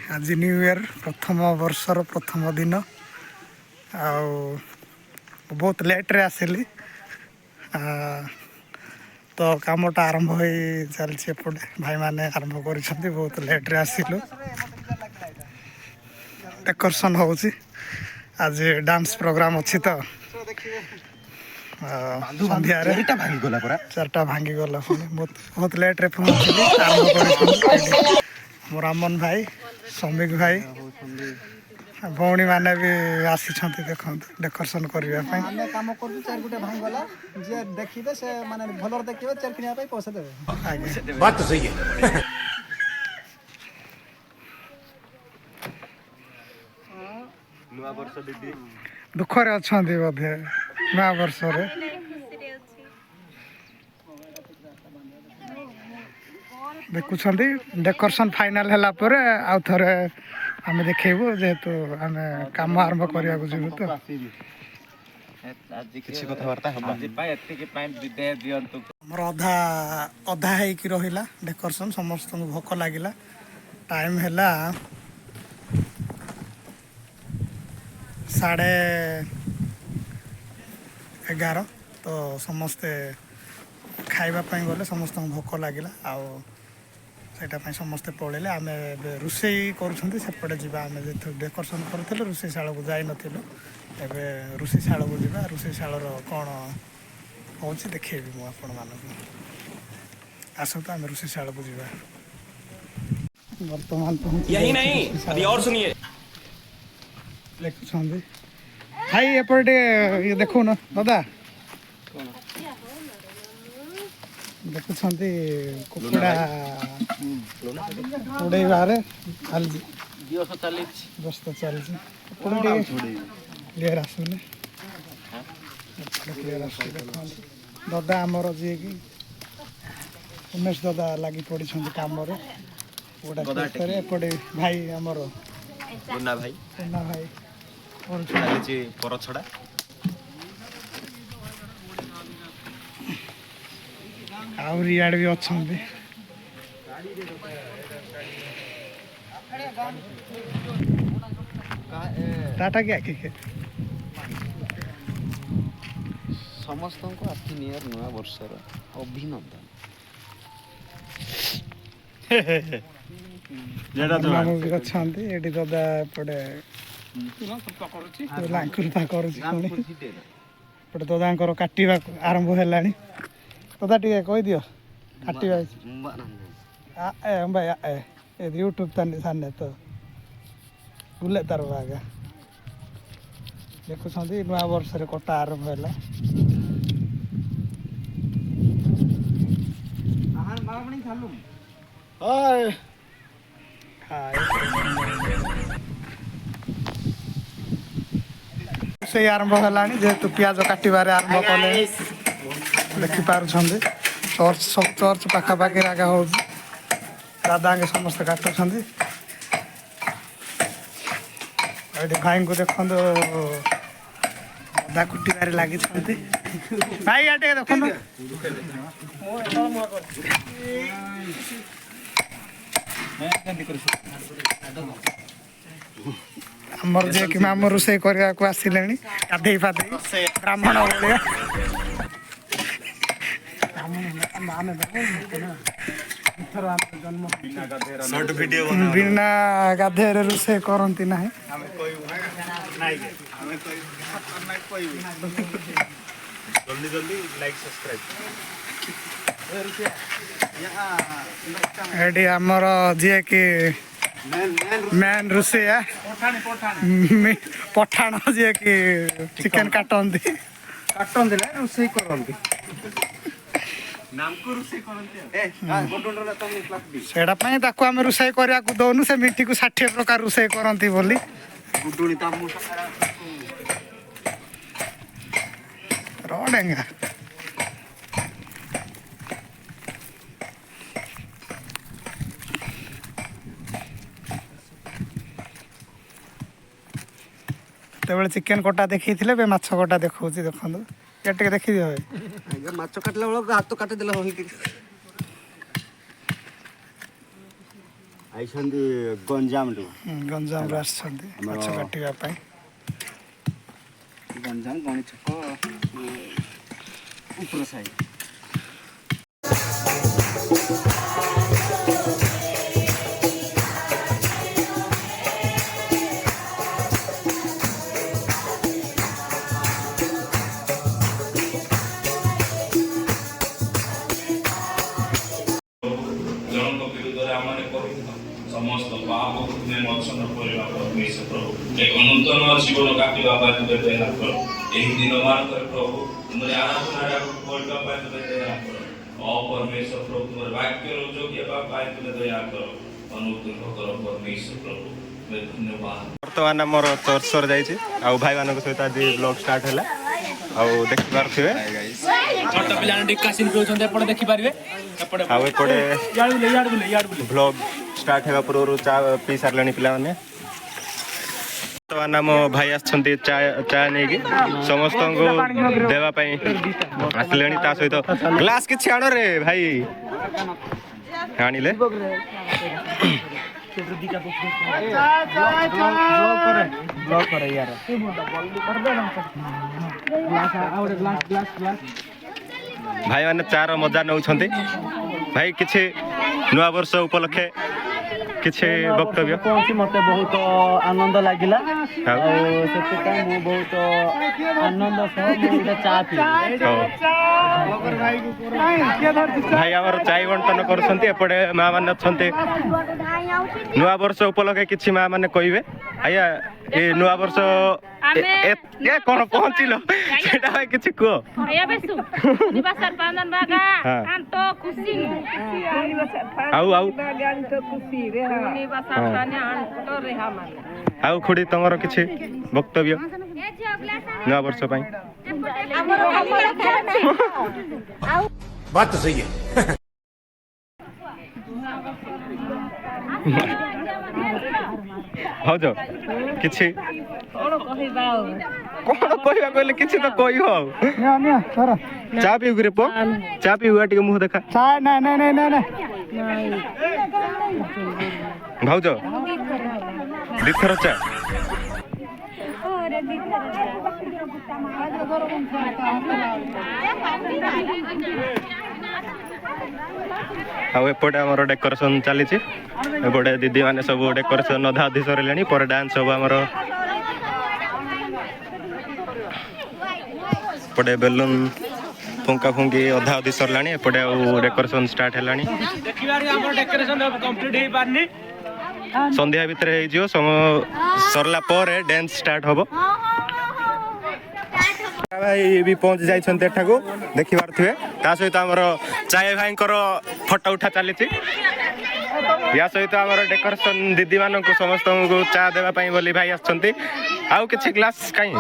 आज new year प्रथम वर्षर प्रथम दिन बहुत लेट्रे आसली तो कामटा आरंभ हो चलती एपटे भाई मैंने आरंभ कर बहुत लेट्रे आसलु डेकोरेशन हो आज डांस प्रोग्राम अच्छी तो सन्ध्यारे चार्टा भांगीगला बहुत बहुत लेट्रे पहुँचली आरंभ कर मोर रामन भाई समीक भाई भौणी मैंने भी आसी देखो डेकोरेशन करने काम कर चार गुटे भाई गला जे देखिबे से माने भलर देखिबे चार किनिया पे पैसा देबे आगे बात तो सही है। नुआ वर्ष दीदी दुखरे अच्छा बोधे नया वर्ष रे देखुंट डेकोरेशन फाइनाल है आउ थे आम देखू जेहेतु आम कम आरंभ करने जीवु तो मोर अधा अधा है रहा डेकोरेशन समस्त भोक लगे टाइम है 11:30 तो समस्ते खाइबापी गले समस्त भोक लगे आईटा समस्ते पलैले आम रोषे करपटे जावा आम जो डेकोरेशन करूँ रोषे शाला को जाई नथिलु एबे रोषे शाला को जावा रोषे शालार कौन हो देखेबी मु आपण मानक आसतु आम रोषे शाला को जावा वर्तमान पहुंच यही नहीं अभी और सुनिए लिखुं भाई एपटे ये देखो ना दादा देखुं कुकुड़ा उड़े बारे व्यस्त चलती क्लीयर आसुनि क्लीयर आस दादा आमर जी कि उमेश दादा लगी पड़ी कम एपटे भाई आमर मुन्ना भाई पर छड़ा आड़ भी अच्छा टाटा क्या के समस्त को हैप्पी न्यू ईयर नया वर्षर अभिनंदन मामू भी अच्छा ये दादा एपटे लांकुलता करपटे दादा काटा आरंभ है दादा टे कहीदि काटा भाई यूट्यूब तानी सामने तो बुले तार आगे देखुं नुआ वर्ष कटा आरंभ है से आरंभ है जेहेतु पियाज काटबार आरंभ कले देखिपार चर्च सब चर्च पाखापाखि आगा हो दादा समस्त काटुंट भाई को देख अदा कुटार लगी भाई ये देख आमर जे कि मामू रोषे करने को आसिले गाधे फाधे ब्राह्मण भाया बिना गाधे रोषे करती ना जल्दी जल्दी लाइक सब्सक्राइब एडी आमर जी कि मैन रोषे पठाण जी कि चिकेन काटती रोषे करंती सेटा आम रोषे करने दौनु से मिठी को 60 प्रकार रोषे करती बोली डेंगा तेबले चिकेन कटा देखी थे माछ कटा देखा देखो ये देखी दिए माछ काटला बेला हाथ काटिदेला ଆଇଛନ୍ତି ଗଞ୍ଜାମରୁ ଗଞ୍ଜାମରୁ ଆସିଛନ୍ତି ଗଛ କାଟିବା ପାଇଁ। ଗଞ୍ଜାମ ଗଣି ଛକ ଉପର ସାହି। ଜଣଙ୍କ ବିରୁଦ୍ଧରେ ଆମମାନେ କରୁଥିବା ସମସ୍ତ ପାପ ତୁମେ ମୋଚନ କରିବା ପରମେଶ୍ୱର ପ୍ରଭୁ। ଏକ ନୂତନ ଜୀବନ କାଟିବା ପାଇଁ ତୁମେ ଦୟା କର। ଏହି ଦିନମାନଙ୍କରେ ପ୍ରଭୁ ତୁମର ଆରାଧନାରେ କରିବା ପାଇଁ ତୁମେ ଦୟା କର। ପରମେଶ୍ୱର ପ୍ରଭୁ ତୁମର ବାକ୍ୟର ଯୋଗ୍ୟ ହେବା ପାଇଁ ତୁମେ ଦୟା କର। ଅନୁଗ୍ରହ କର ପରମେଶ୍ୱର ପ୍ରଭୁ। ତୁମେ ଧନ୍ୟବାଦ। ବର୍ତ୍ତମାନ ଆମର ଚର୍ଚ୍ଚ ସରିଯାଇଛି ଆଉ ଭାଇମାନଙ୍କ ସହିତ ଆଜି ବ୍ଲଗ୍ ଷ୍ଟାର୍ଟ ହେଲା ଆଉ ଦେଖିପାରୁଥିବେ। ଛୋଟ ପିଲାମାନେ ଡିକାସିନ୍ ପିଉଛନ୍ତି ଏପଟେ ଦେଖିପାରିବେ। ଆଉ ଏପଟେ ବ୍ଲଗ୍ ଷ୍ଟାର୍ଟ ହେବା ପୂର୍ବରୁ ଚା ପିଇ ସାରିଲେଣି ପିଲାମାନେ। ବର୍ତ୍ତମାନ ଆମ ଭାଇ ଆସିଛନ୍ତି ଚା ନେଇକି ସମସ୍ତଙ୍କୁ ଦେବା ପାଇଁ ଆସିଲେଣି। ତା ସହିତ ଗ୍ଲାସ୍ କିଛି ଆଣରେ ଭାଇ ଆଣିଲେ। ଭାଇମାନେ ଚାର ମଜା ନେଉଛନ୍ତି। ଭାଇ କିଛି ନୂଆ ବର୍ଷ ଉପଲକ୍ଷେ କିଛି ବକ୍ତବ୍ୟ? ମୋତେ ବହୁତ ଆନନ୍ଦ ଲାଗିଲା ଆଉ ସେଥିପାଇଁ ମୁଁ ବହୁତ ଆନନ୍ଦ ସହ ମୁଁ ଗୋଟେ ଚା ପିଇଲି। ଭାଇ ଆମର ଚାଇ ବଣ୍ଟନ କରୁଛନ୍ତି। ଏପଟେ ମା ମାନେ ଅଛନ୍ତି। ନୂଆ ବର୍ଷ ଉପଲକ୍ଷେ କିଛି ମା ମାନେ କହିବେ? ଆଜ୍ଞା ଏ ନୂଆ ବର୍ଷ କଣ ପହଞ୍ଚିଲ ସେଟା ଭାଇ କିଛି କୁହ। ଆଉ ଖୁଡି ତମର କିଛି ବକ୍ତବ୍ୟ ନୂଆ ବର୍ଷ ପାଇଁ? बात तो सही है। ଭାଉଜ କିଛି କଣ କହିବା କହିଲେ କିଛି ତ କହିବ ଆଉ। ଚା ପିଇବୁ ରେ ପୁଅ? ଚା ପିଇବୁ ଟିକେ ମୁହଁ ଦେଖା। ଭାଉଜ ଦିଥର ଚା? ଆଉ ଏପଟେ ଆମର ଡେକୋରେସନ ଚାଲିଛି। ଏପଟେ ଦିଦି ମାନେ ସବୁ ଡେକୋରେସନ ଅଧା ଅଧି ସରିଲେଣି। ପରେ ଡ୍ୟାନ୍ସ ସବୁ ଆମର। ଏପଟେ ବେଲୁନ ଫୁଙ୍କା ଫୁଙ୍କି ଅଧା ଅଧି ସରିଲାଣି। ଏପଟେ ଆଉ ଡେକୋରେସନ ଷ୍ଟାର୍ଟ ହେଲାଣି। ସନ୍ଧ୍ୟା ଭିତରେ ହେଇଯିବ। ସରିଲା ପରେ ଡ୍ୟାନ୍ସ ଷ୍ଟାର୍ଟ ହବ। ଭାଇ ବି ପହଞ୍ଚି ଯାଇଛନ୍ତି ଏଠାକୁ ଦେଖିପାରୁଥିବେ। ତା ସହିତ ଆମର ଚାଏ ଭାଇଙ୍କର ଫଟୋ ଉଠା ଚାଲିଛି। ୟା ସହିତ ଆମର ଡେକୋରେସନ ଦିଦି ମାନଙ୍କୁ ସମସ୍ତଙ୍କୁ ଚା ଦେବା ପାଇଁ ବୋଲି ଭାଇ ଆସିଛନ୍ତି। ଆଉ କିଛି ଗ୍ଲାସ୍ କାଇଁ?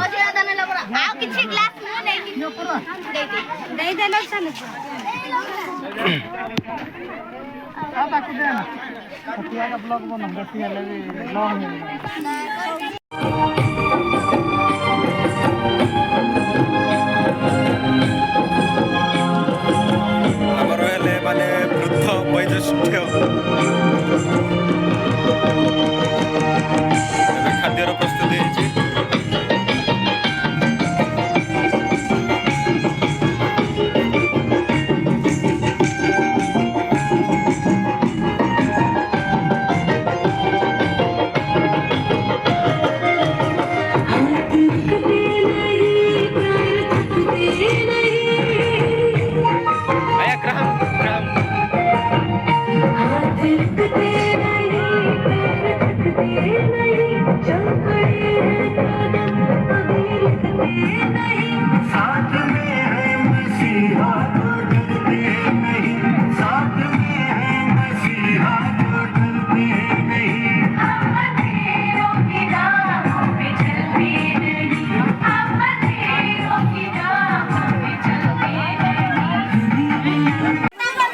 ଆମର ହେଲେ ମାନେ ବୃଦ୍ଧ ବୈଜ୍ୟେଷ୍ଠ। ଏବେ ଖାଦ୍ୟର ପ୍ରସ୍ତୁତି ହେଇଛି।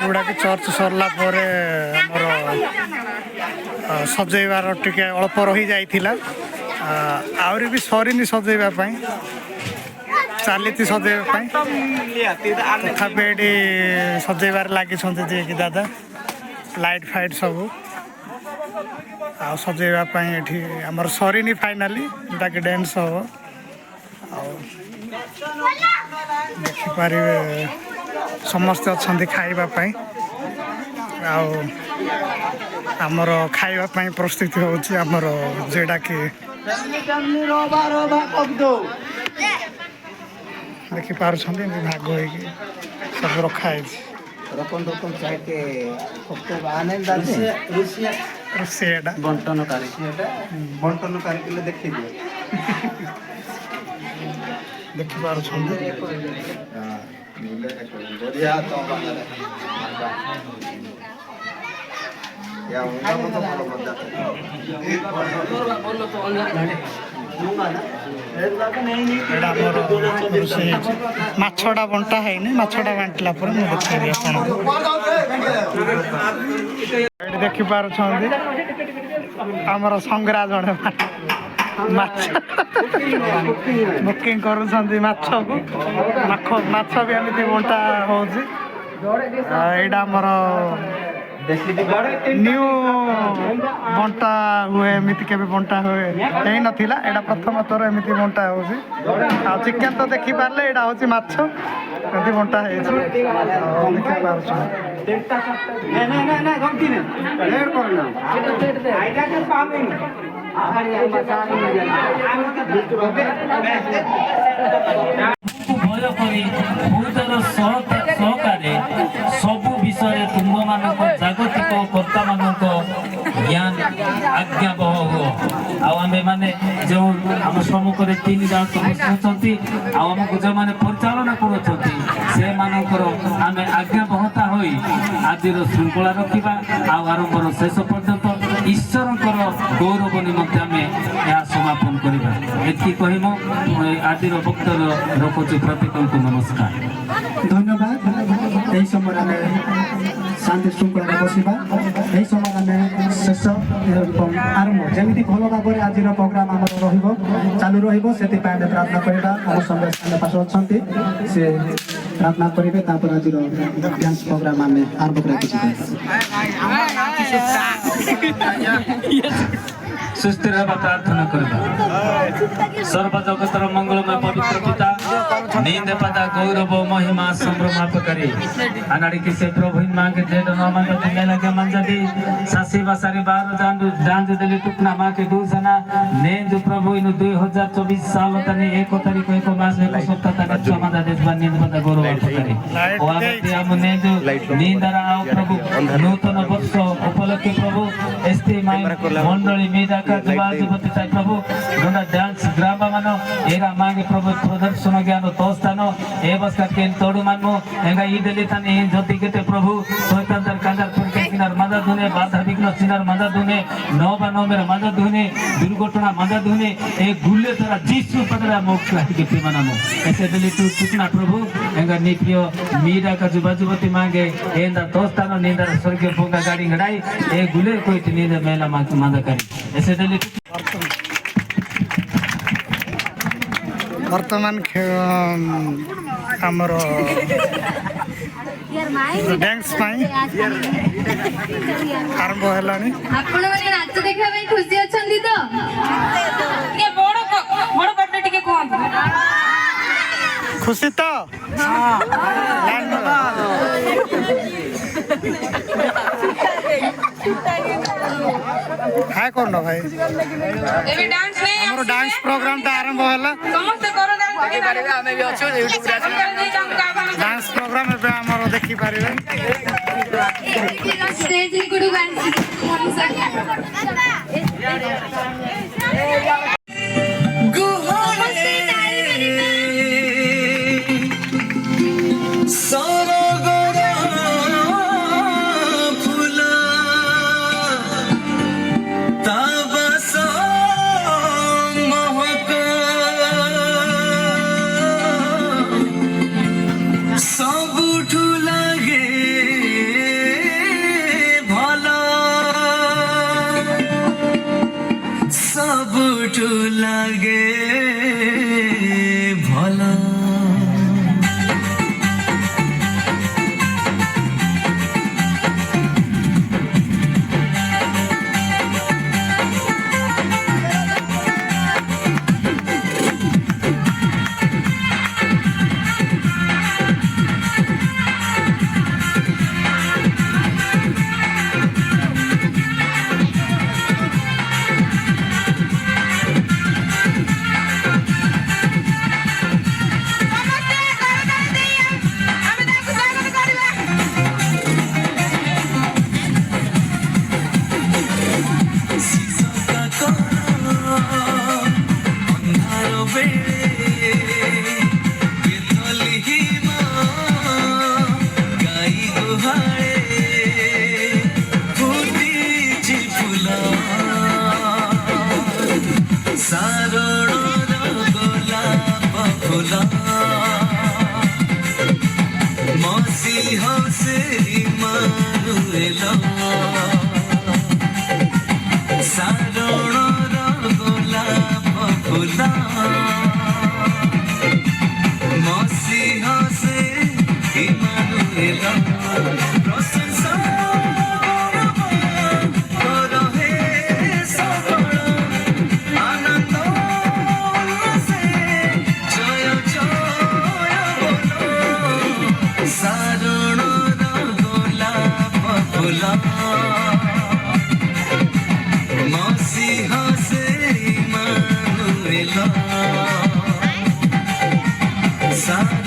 ଗୁଡ଼ାକ ଚର୍ଚ୍ଚ ସରିଲା ପରେ ଆମର ସଜେଇବାର ଟିକେ ଅଳ୍ପ ରହିଯାଇଥିଲା। ଆହୁରି ବି ସରିନି ସଜେଇବା ପାଇଁ, ଚାଲିଛି ସଜେଇବା ପାଇଁ। ତଥାପି ଏଠି ସଜେଇବାରେ ଲାଗିଛନ୍ତି ଯିଏକି ଦାଦା। ଲାଇଟ୍ ଫାଇଟ୍ ସବୁ ଆଉ ସଜେଇବା ପାଇଁ ଏଠି ଆମର ସରିନି ଫାଇନାଲି ଯେଉଁଟାକି ଡ୍ୟାନ୍ସ ହେବ। ଆଉ ଦେଖିପାରିବେ ସମସ୍ତେ ଅଛନ୍ତି ଖାଇବା ପାଇଁ। ଆଉ ଆମର ଖାଇବା ପାଇଁ ପ୍ରସ୍ତୁତି ହେଉଛି ଆମର ଯେଉଁଟାକି ଦେଖିପାରୁଛନ୍ତି ଏମିତି ଭାଗ ହେଇକି ସବୁ ରଖା ହେଇଛି। ରୋଷେଇଟା ବଣ୍ଟନକାରୀ ଦେଖିପାରୁଛନ୍ତି। ଏଇଟା ଆମର ରୋଷେଇ ହେଇଛି। ମାଛଟା ବଣ୍ଟା ହେଇନି, ମାଛଟା ବାଣ୍ଟିଲା ପରେ ମୁଁ ଦେଖେଇବି ଆପଣଙ୍କୁ। ଏଠି ଦେଖିପାରୁଛନ୍ତି ଆମର ସଂଗ୍ରାମ ଜଣେ ମାଛ ବୁକିଂ କରୁଛନ୍ତି ମାଛକୁ। ମାଛ ବି ଏମିତି ବଣ୍ଟା ହେଉଛି। ଏଇଟା ଆମର ନ୍ୟୁ ବଣ୍ଟା ହୁଏ, ଏମିତି କେବେ ବଣ୍ଟା ହୁଏ ହେଇନଥିଲା। ଏଇଟା ପ୍ରଥମ ଥର ଏମିତି ବଣ୍ଟା ହେଉଛି। ଆଉ ଚିକେନ ତ ଦେଖିପାରିଲେ ଏଇଟା ହେଉଛି ମାଛ ଏମିତି ବଣ୍ଟା ହେଇଛି। ଦେଖିପାରୁଛୁ ଭୟ କରି ବହୁତର ସହକାରେ ସବୁ ବିଷୟରେ ତୁମମାନଙ୍କ ଜାଗତିକ କର୍ତ୍ତାମାନଙ୍କ ଜ୍ଞାନ ଆଜ୍ଞାବହ ହୁଅ। ଆଉ ଆମେମାନେ ଯେଉଁ ଆମ ସମ୍ମୁଖରେ 3 ଜଣ ଅଛନ୍ତି, ଆଉ ଆମକୁ ଯେଉଁମାନେ ପରିଚାଳନା କରୁଛନ୍ତି ସେମାନଙ୍କର ଆମେ ଆଜ୍ଞାବହତା ହୋଇ ଆଜିର ଶୃଙ୍ଖଳା ରଖିବା। ଆଉ ଆରମ୍ଭର ଶେଷ ପର୍ଯ୍ୟନ୍ତ ଈଶ୍ୱରଙ୍କର ଗୌରବ ନିମନ୍ତେ ଆମେ ଏହା ସମାପନ କରିବା। ଏତିକି କହି ମୁଁ ଆଜିର ବକ୍ତବ୍ୟ ରଖୁଛି। ପ୍ରତ୍ୟେକଙ୍କୁ ନମସ୍କାର। ଧନ୍ୟବାଦ। ଏହି ସମୟରେ ଆମେ ଶାନ୍ତି ଶୃଙ୍ଖଳାରେ ବସିବା। ଏହି ସମୟରେ ଆମେ ଶେଷ ଏବଂ ଆରମ୍ଭ ଯେମିତି ଭଲ ଭାବରେ ଆଜିର ପ୍ରୋଗ୍ରାମ ଆମର ରହିବ, ଚାଲୁ ରହିବ, ସେଥିପାଇଁ ଆମେ ପ୍ରାର୍ଥନା କରିବା। ଆମ ସଙ୍ଗେ ସାଙ୍ଗେ ପାଶ ଅଛନ୍ତି, ସେ ପ୍ରାର୍ଥନା କରିବେ। ତାପରେ ଆଜିର ଡ୍ୟାନ୍ସ ପ୍ରୋଗ୍ରାମ ଆମେ ଆରମ୍ଭ କରିବାକୁ ଯିବା। ସୁସ୍ଥିର ହେବା ପ୍ରାର୍ଥନା କରିବା। ସର୍ବ ଜଗତର ମଙ୍ଗଳମୟ ପବିତ୍ର ପିତା नींद पदा गौरव महिमा संभ्रमापकारी अनाड़ी किसे प्रभु मांगे जेड नमन तो दिले लगे मंजदी सासी बसारी 12 जान देली टुकना मां के दूसना ने जो प्रभु इन 2024 साल तनी 1 तारीख 1 मास 1 सप्ताह तक समादा देशवा नींद पदा गौरव अपकारी ओ आगति हमने जो नींदरा आओ प्रभु नूतन वर्ष उपलक्षे प्रभु एस्ते माई मंडली मेदा का जवाब जुबती ताई प्रभु दोना डांस ग्राम मानो एरा मांगे प्रभु प्रदर्शन ज्ञान तोस्तानो ए बसका केन तोडु मानमो एंगा ई देली तने ज्योति केते प्रभु सोयतंदर कांदर पुरके किनार मदद धुने बाधा विघ्न सिनार मदद धुने नौबा नौमेर मदद धुने दुर्घटना मदद धुने ए गुल्ले तरा जीसु पदरा मोक्ष के पिमानामो ऐसे देली तू कितना प्रभु एंगा निप्रियो मीरा का जुबा जुबती मांगे एंदा तोस्तानो नींदर स्वर्ग पोंगा गाड़ी घड़ाई ए गुले कोई नींद मेला मांदा करी ऐसे देली वर्तमान आमर डांस आरंभ है नाच देखा खुशी अच्छा तो बड़ बड़ टे कहतु खुशी तो हाय कौन भाई हमरो डांस प्रोग्राम ता आरंभ होला समस्त करो डांस हमें भी अच्छो यूट्यूब रे डांस प्रोग्राम पे हमरो देखि पारिबे स्टेज गुडू डांस लगे भला साथ